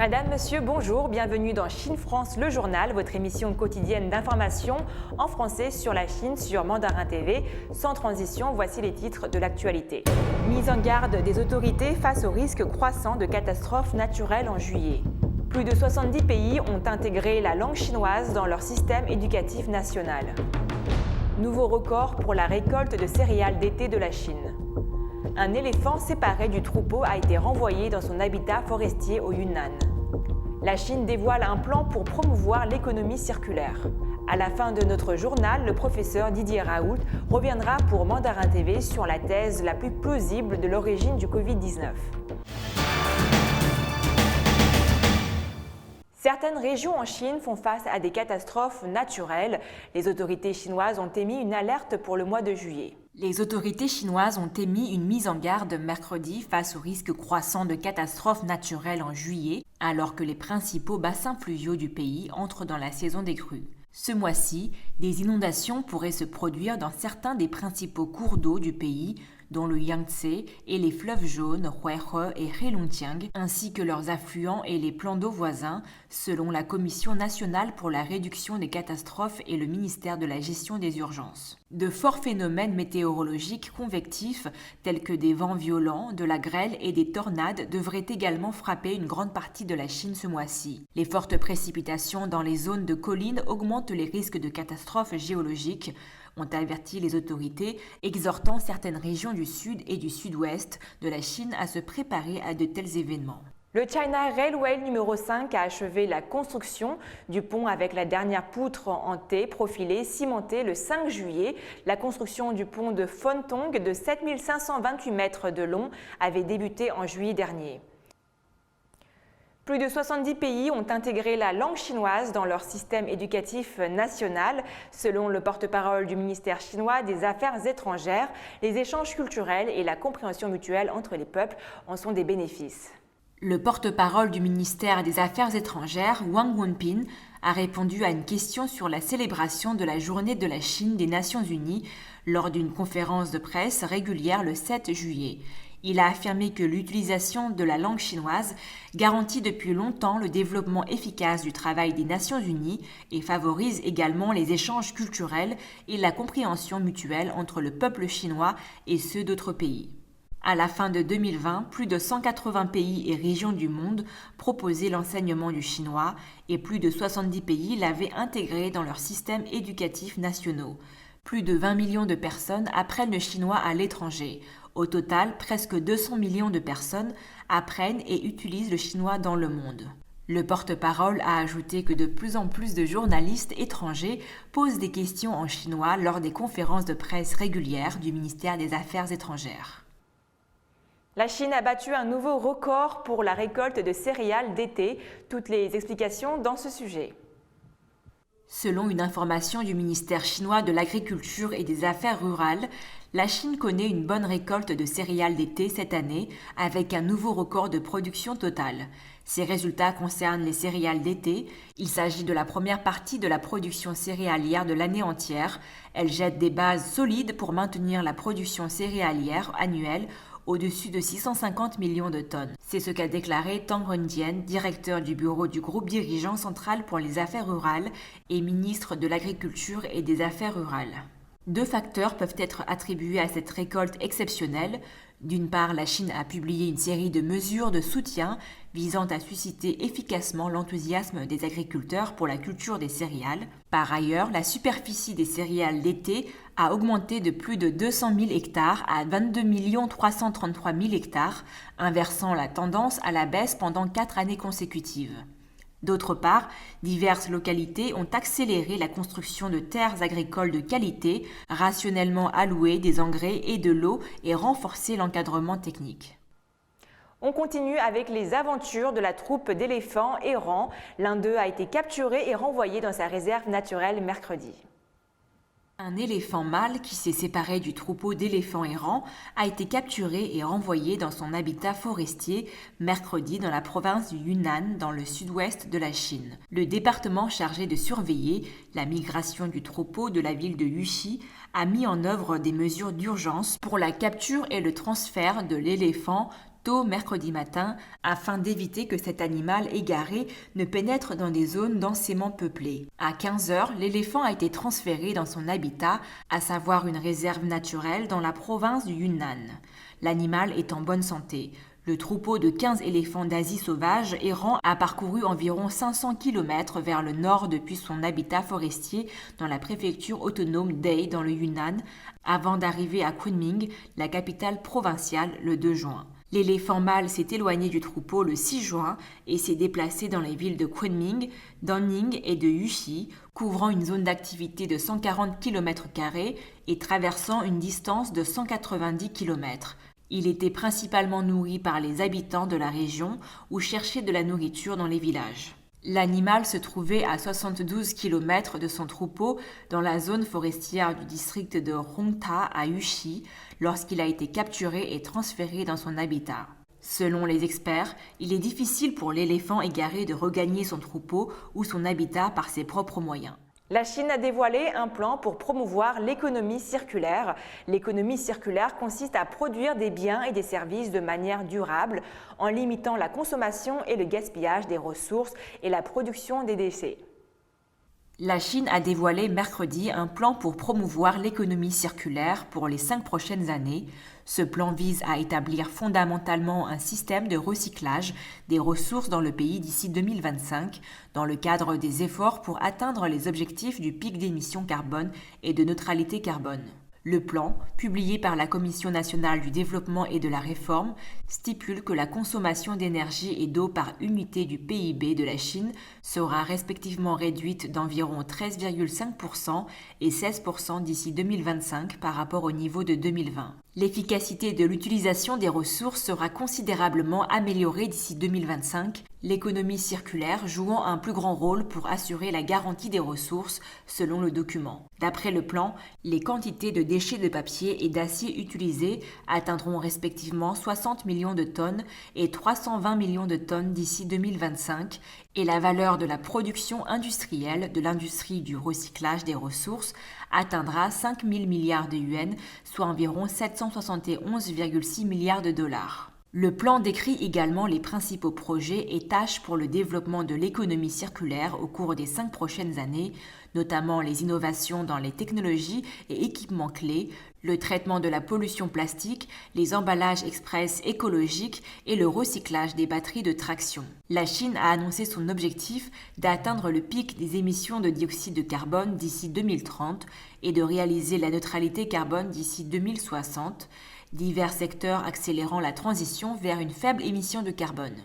Madame, Monsieur, bonjour, bienvenue dans Chine France, le journal, votre émission quotidienne d'information en français sur la Chine sur Mandarin TV. Sans transition, voici les titres de l'actualité. Mise en garde des autorités face au risque croissant de catastrophes naturelles en juillet. Plus de 70 pays ont intégré la langue chinoise dans leur système éducatif national. Nouveau record pour la récolte de céréales d'été de la Chine. Un éléphant séparé du troupeau a été renvoyé dans son habitat forestier au Yunnan. La Chine dévoile un plan pour promouvoir l'économie circulaire. À la fin de notre journal, le professeur Didier Raoult reviendra pour Mandarin TV sur la thèse la plus plausible de l'origine du Covid-19. Certaines régions en Chine font face à des catastrophes naturelles. Les autorités chinoises ont émis une alerte pour le mois de juillet. Les autorités chinoises ont émis une mise en garde mercredi face au risque croissant de catastrophes naturelles en juillet, alors que les principaux bassins fluviaux du pays entrent dans la saison des crues. Ce mois-ci, des inondations pourraient se produire dans certains des principaux cours d'eau du pays, dont le Yangtze et les fleuves jaunes Huaihe et Heilongjiang, ainsi que leurs affluents et les plans d'eau voisins, selon la Commission nationale pour la réduction des catastrophes et le ministère de la gestion des urgences. De forts phénomènes météorologiques convectifs, tels que des vents violents, de la grêle et des tornades, devraient également frapper une grande partie de la Chine ce mois-ci. Les fortes précipitations dans les zones de collines augmentent les risques de catastrophes géologiques, ont averti les autorités, exhortant certaines régions du sud et du sud-ouest de la Chine à se préparer à de tels événements. Le China Railway numéro 5 a achevé la construction du pont avec la dernière poutre en T profilée cimentée le 5 juillet. La construction du pont de Fontong de 7528 mètres de long avait débuté en juillet dernier. Plus de 70 pays ont intégré la langue chinoise dans leur système éducatif national. Selon le porte-parole du ministère chinois des Affaires étrangères, les échanges culturels et la compréhension mutuelle entre les peuples en sont des bénéfices. Le porte-parole du ministère des Affaires étrangères, Wang Wenbin, a répondu à une question sur la célébration de la Journée de la Chine des Nations Unies lors d'une conférence de presse régulière le 7 juillet. Il a affirmé que l'utilisation de la langue chinoise garantit depuis longtemps le développement efficace du travail des Nations Unies et favorise également les échanges culturels et la compréhension mutuelle entre le peuple chinois et ceux d'autres pays. À la fin de 2020, plus de 180 pays et régions du monde proposaient l'enseignement du chinois et plus de 70 pays l'avaient intégré dans leurs systèmes éducatifs nationaux. Plus de 20 millions de personnes apprennent le chinois à l'étranger. Au total, presque 200 millions de personnes apprennent et utilisent le chinois dans le monde. Le porte-parole a ajouté que de plus en plus de journalistes étrangers posent des questions en chinois lors des conférences de presse régulières du ministère des Affaires étrangères. La Chine a battu un nouveau record pour la récolte de céréales d'été. Toutes les explications dans ce sujet. Selon une information du ministère chinois de l'Agriculture et des Affaires rurales, la Chine connaît une bonne récolte de céréales d'été cette année avec un nouveau record de production totale. Ces résultats concernent les céréales d'été. Il s'agit de la première partie de la production céréalière de l'année entière. Elle jette des bases solides pour maintenir la production céréalière annuelle au-dessus de 650 millions de tonnes. C'est ce qu'a déclaré Tang Renjian, directeur du bureau du groupe dirigeant central pour les affaires rurales et ministre de l'Agriculture et des Affaires rurales. Deux facteurs peuvent être attribués à cette récolte exceptionnelle. D'une part, la Chine a publié une série de mesures de soutien visant à susciter efficacement l'enthousiasme des agriculteurs pour la culture des céréales. Par ailleurs, la superficie des céréales d'été a augmenté de plus de 200 000 hectares à 22 333 000 hectares, inversant la tendance à la baisse pendant 4 années consécutives. D'autre part, diverses localités ont accéléré la construction de terres agricoles de qualité, rationnellement alloué des engrais et de l'eau et renforcé l'encadrement technique. On continue avec les aventures de la troupe d'éléphants errants. L'un d'eux a été capturé et renvoyé dans sa réserve naturelle mercredi. Un éléphant mâle qui s'est séparé du troupeau d'éléphants errants a été capturé et renvoyé dans son habitat forestier mercredi dans la province du Yunnan, dans le sud-ouest de la Chine. Le département chargé de surveiller la migration du troupeau de la ville de Yuxi a mis en œuvre des mesures d'urgence pour la capture et le transfert de l'éléphant tôt mercredi matin afin d'éviter que cet animal égaré ne pénètre dans des zones densément peuplées. À 15h, l'éléphant a été transféré dans son habitat, à savoir une réserve naturelle dans la province du Yunnan. L'animal est en bonne santé. Le troupeau de 15 éléphants d'Asie sauvage errant a parcouru environ 500 km vers le nord depuis son habitat forestier dans la préfecture autonome d'Hei dans le Yunnan, avant d'arriver à Kunming, la capitale provinciale, le 2 juin. L'éléphant mâle s'est éloigné du troupeau le 6 juin et s'est déplacé dans les villes de Kunming, d'Anning et de Yuxi, couvrant une zone d'activité de 140 km² et traversant une distance de 190 km. Il était principalement nourri par les habitants de la région ou cherchait de la nourriture dans les villages. L'animal se trouvait à 72 km de son troupeau dans la zone forestière du district de Hongta à Yuxi lorsqu'il a été capturé et transféré dans son habitat. Selon les experts, il est difficile pour l'éléphant égaré de regagner son troupeau ou son habitat par ses propres moyens. La Chine a dévoilé un plan pour promouvoir l'économie circulaire. L'économie circulaire consiste à produire des biens et des services de manière durable en limitant la consommation et le gaspillage des ressources et la production des déchets. La Chine a dévoilé mercredi un plan pour promouvoir l'économie circulaire pour les 5 prochaines années. Ce plan vise à établir fondamentalement un système de recyclage des ressources dans le pays d'ici 2025, dans le cadre des efforts pour atteindre les objectifs du pic d'émissions carbone et de neutralité carbone. Le plan, publié par la Commission nationale du développement et de la réforme, stipule que la consommation d'énergie et d'eau par unité du PIB de la Chine sera respectivement réduite d'environ 13,5% et 16% d'ici 2025 par rapport au niveau de 2020. L'efficacité de l'utilisation des ressources sera considérablement améliorée d'ici 2025, l'économie circulaire jouant un plus grand rôle pour assurer la garantie des ressources, selon le document. D'après le plan, les quantités de déchets de papier et d'acier utilisés atteindront respectivement 60 millions de tonnes et 320 millions de tonnes d'ici 2025, et la valeur de la production industrielle de l'industrie du recyclage des ressources atteindra 5 000 milliards de yuans, soit environ 771,6 milliards de dollars. Le plan décrit également les principaux projets et tâches pour le développement de l'économie circulaire au cours des 5 prochaines années, notamment les innovations dans les technologies et équipements clés, le traitement de la pollution plastique, les emballages express écologiques et le recyclage des batteries de traction. La Chine a annoncé son objectif d'atteindre le pic des émissions de dioxyde de carbone d'ici 2030 et de réaliser la neutralité carbone d'ici 2060, divers secteurs accélérant la transition vers une faible émission de carbone.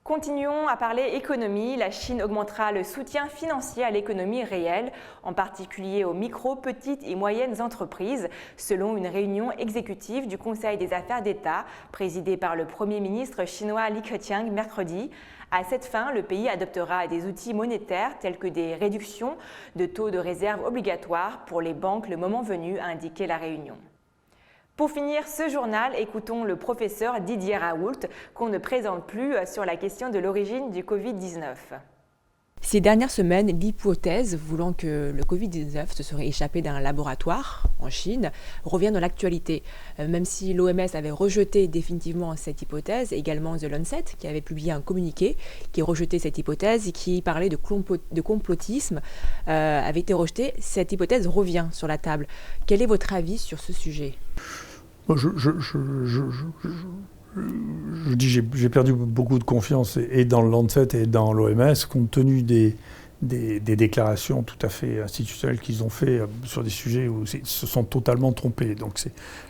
Continuons à parler économie. La Chine augmentera le soutien financier à l'économie réelle, en particulier aux micro, petites et moyennes entreprises, selon une réunion exécutive du Conseil des affaires d'État, présidée par le Premier ministre chinois Li Keqiang mercredi. À cette fin, le pays adoptera des outils monétaires tels que des réductions de taux de réserve obligatoires pour les banques le moment venu, a indiqué la réunion. Pour finir ce journal, écoutons le professeur Didier Raoult, qu'on ne présente plus sur la question de l'origine du Covid-19. Ces dernières semaines, l'hypothèse voulant que le Covid-19 se serait échappé d'un laboratoire en Chine revient dans l'actualité. Même si l'OMS avait rejeté définitivement cette hypothèse, également The Lancet, qui avait publié un communiqué qui rejetait cette hypothèse et qui parlait de complotisme, avait été rejeté. Cette hypothèse revient sur la table. Quel est votre avis sur ce sujet ? Je dis j'ai perdu beaucoup de confiance et dans le Lancet et dans l'OMS compte tenu des déclarations tout à fait institutionnelles qu'ils ont fait sur des sujets où ils se sont totalement trompés. Donc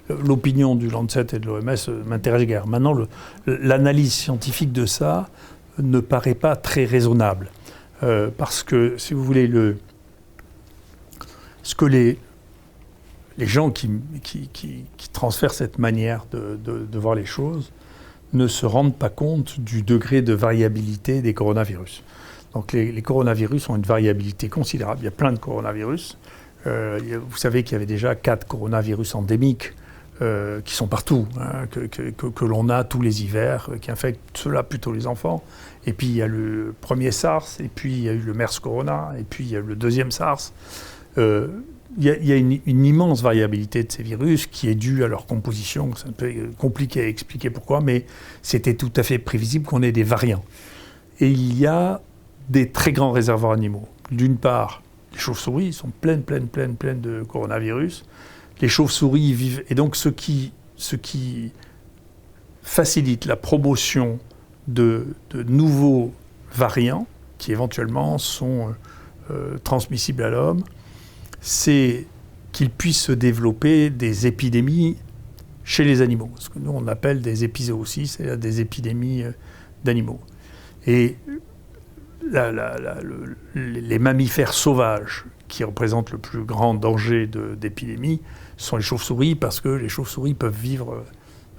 l'opinion du Lancet et de l'OMS m'intéresse guère. Maintenant, l'analyse scientifique de ça ne paraît pas très raisonnable parce que, si vous voulez, ce que les gens qui transfèrent cette manière de voir les choses ne se rendent pas compte du degré de variabilité des coronavirus. Donc les coronavirus ont une variabilité considérable. Il y a plein de coronavirus. Vous savez qu'il y avait déjà 4 coronavirus endémiques qui sont partout, hein, que l'on a tous les hivers, qui infectent ceux-là plutôt les enfants. Et puis il y a le premier SARS, et puis il y a eu le MERS Corona, et puis il y a eu le deuxième SARS. il y a une immense variabilité de ces virus qui est due à leur composition. C'est un peu compliqué à expliquer pourquoi, mais c'était tout à fait prévisible qu'on ait des variants. Et il y a des très grands réservoirs animaux. D'une part, les chauves-souris sont pleines de coronavirus. Les chauves-souris vivent... Et donc, ce qui facilite la promotion de nouveaux variants, qui éventuellement sont transmissibles à l'homme, c'est qu'il puisse se développer des épidémies chez les animaux. Ce que nous, on appelle des épizooties, c'est-à-dire des épidémies d'animaux. Et les mammifères sauvages qui représentent le plus grand danger d'épidémie sont les chauves-souris, parce que les chauves-souris peuvent vivre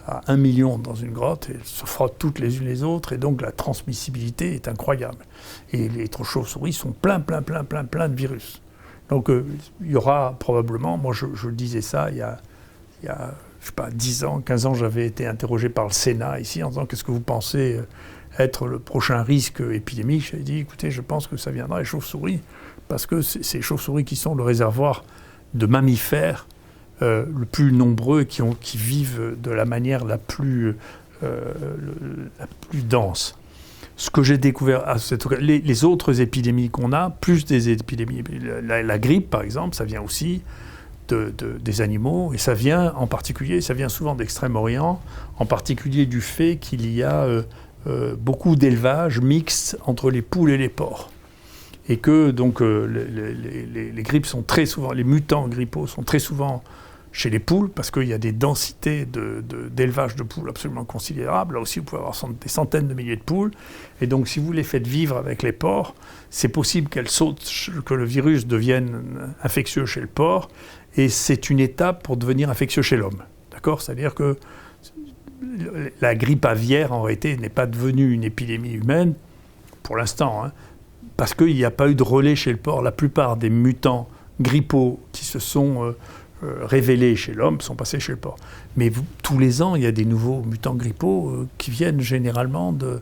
à 1 million dans une grotte et se frottent toutes les unes les autres, et donc la transmissibilité est incroyable. Et les chauves-souris sont plein de virus. Donc il y aura probablement, moi je disais ça il y a je sais pas, 10 ans, 15 ans, j'avais été interrogé par le Sénat ici en disant qu'est-ce que vous pensez être le prochain risque épidémique. J'avais dit écoutez, je pense que ça viendra des chauves-souris, parce que c'est les chauves-souris qui sont le réservoir de mammifères le plus nombreux, qui vivent de la manière la plus dense. Ce que j'ai découvert, les autres épidémies qu'on a, plus des épidémies, la grippe par exemple, ça vient aussi des animaux, et ça vient souvent d'Extrême-Orient, en particulier du fait qu'il y a beaucoup d'élevages mixtes entre les poules et les porcs. Et que donc les grippes sont très souvent, les mutants grippaux sont très souvent chez les poules, parce qu'il y a des densités d'élevage de poules absolument considérables. Là aussi, vous pouvez avoir des centaines de milliers de poules. Et donc, si vous les faites vivre avec les porcs, c'est possible qu'elles sautent, que le virus devienne infectieux chez le porc, et c'est une étape pour devenir infectieux chez l'homme. D'accord ? C'est-à-dire que la grippe aviaire, en réalité, n'est pas devenue une épidémie humaine, pour l'instant, hein, parce qu'il n'y a pas eu de relais chez le porc. La plupart des mutants grippaux qui se sont révélés chez l'homme sont passés chez le porc. Mais tous les ans, il y a des nouveaux mutants grippaux qui viennent généralement de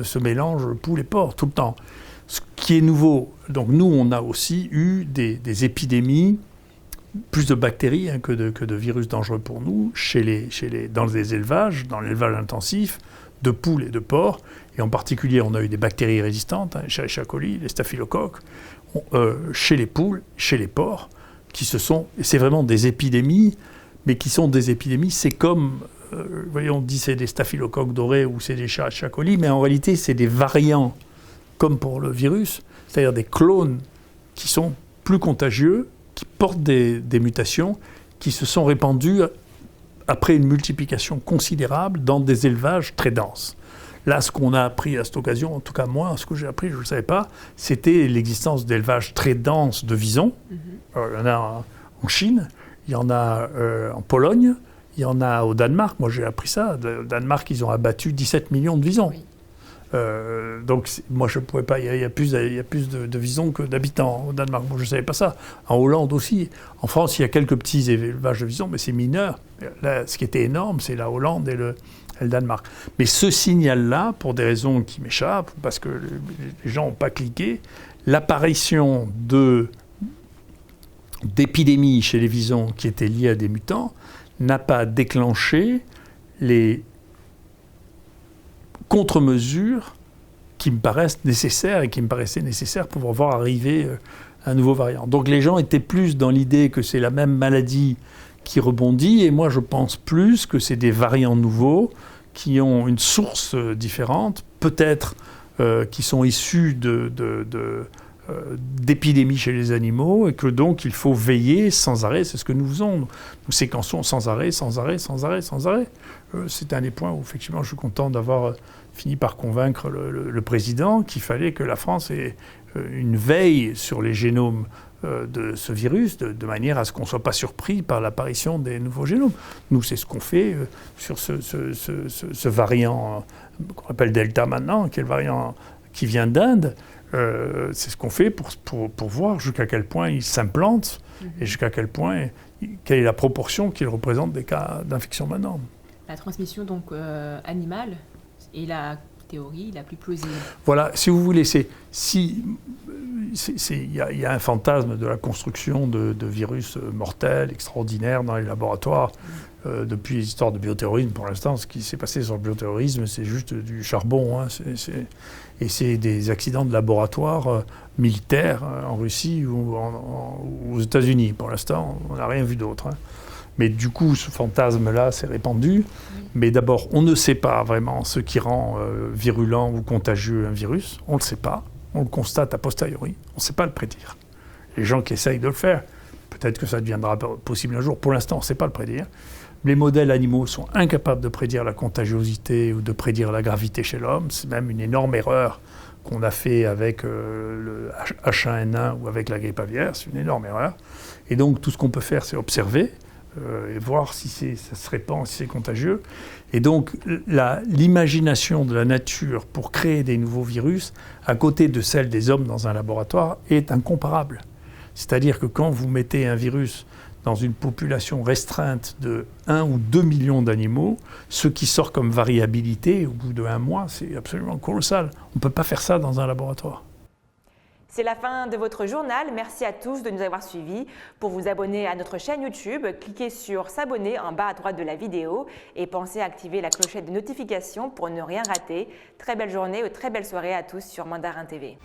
ce mélange poule et porc, tout le temps. Ce qui est nouveau, donc nous, on a aussi eu des épidémies, plus de bactéries que de virus dangereux pour nous, dans les élevages, dans l'élevage intensif, de poules et de porcs. Et en particulier, on a eu des bactéries résistantes, Escherichia coli, les staphylocoques, chez les poules, chez les porcs, c'est vraiment des épidémies, mais qui sont des épidémies, c'est comme, voyez, on dit c'est des staphylocoques dorés ou c'est des Escherichia coli, mais en réalité, c'est des variants, comme pour le virus, c'est-à-dire des clones qui sont plus contagieux, qui portent des mutations, qui se sont répandus après une multiplication considérable dans des élevages très denses. Là, ce qu'on a appris à cette occasion, en tout cas moi, ce que j'ai appris, je ne le savais pas, c'était l'existence d'élevages très denses de visons. Alors, il y en a en Chine, il y en a en Pologne, il y en a au Danemark. Moi, j'ai appris ça. Au Danemark, ils ont abattu 17 millions de visons. Oui. Donc, moi, je ne pouvais pas. Il y a plus de visons que d'habitants au Danemark. Moi, je ne savais pas ça. En Hollande aussi. En France, il y a quelques petits élevages de visons, mais c'est mineur. Là, ce qui était énorme, c'est la Hollande et le Danemark. Mais ce signal-là, pour des raisons qui m'échappent, parce que les gens n'ont pas cliqué, l'apparition d'épidémies chez les visons qui étaient liées à des mutants n'a pas déclenché les contre-mesures qui me paraissent nécessaires et qui me paraissaient nécessaires pour voir arriver un nouveau variant. Donc les gens étaient plus dans l'idée que c'est la même maladie qui rebondit, et moi je pense plus que c'est des variants nouveaux qui ont une source différente, peut-être qui sont issus d'épidémies chez les animaux, et que donc il faut veiller sans arrêt. C'est ce que nous faisons. Nous séquençons sans arrêt. C'est un des points où effectivement je suis content d'avoir fini par convaincre le président qu'il fallait que la France ait une veille sur les génomes de ce virus, de manière à ce qu'on ne soit pas surpris par l'apparition des nouveaux génomes. Nous, c'est ce qu'on fait sur ce variant qu'on appelle Delta maintenant, qui est le variant qui vient d'Inde. C'est ce qu'on fait pour voir jusqu'à quel point il s'implante et jusqu'à quelle est la proportion qu'il représente des cas d'infection maintenant. La transmission donc animale est la théorie la plus plausible. Voilà, si vous voulez, il y a un fantasme de la construction de virus mortels, extraordinaires dans les laboratoires. Depuis les histoires de bioterrorisme, pour l'instant, ce qui s'est passé sur le bioterrorisme, c'est juste du charbon. Hein, et c'est des accidents de laboratoire militaires en Russie ou aux États-Unis. Pour l'instant, on n'a rien vu d'autre. Hein. Mais du coup, ce fantasme-là s'est répandu. Mais d'abord, on ne sait pas vraiment ce qui rend virulent ou contagieux un virus. On ne le sait pas. On le constate a posteriori. On ne sait pas le prédire. Les gens qui essayent de le faire, peut-être que ça deviendra possible un jour. Pour l'instant, on ne sait pas le prédire. Les modèles animaux sont incapables de prédire la contagiosité ou de prédire la gravité chez l'homme. C'est même une énorme erreur qu'on a fait avec le H1N1 ou avec la grippe aviaire. C'est une énorme erreur. Et donc, tout ce qu'on peut faire, c'est observer et voir si ça se répand, si c'est contagieux. Et donc, l'imagination de la nature pour créer des nouveaux virus, à côté de celle des hommes dans un laboratoire, est incomparable. C'est-à-dire que quand vous mettez un virus dans une population restreinte de 1 ou 2 millions d'animaux, ce qui sort comme variabilité au bout d'1 mois, c'est absolument colossal. On ne peut pas faire ça dans un laboratoire. C'est la fin de votre journal. Merci à tous de nous avoir suivis. Pour vous abonner à notre chaîne YouTube, cliquez sur s'abonner en bas à droite de la vidéo et pensez à activer la clochette de notification pour ne rien rater. Très belle journée ou très belle soirée à tous sur Mandarin TV.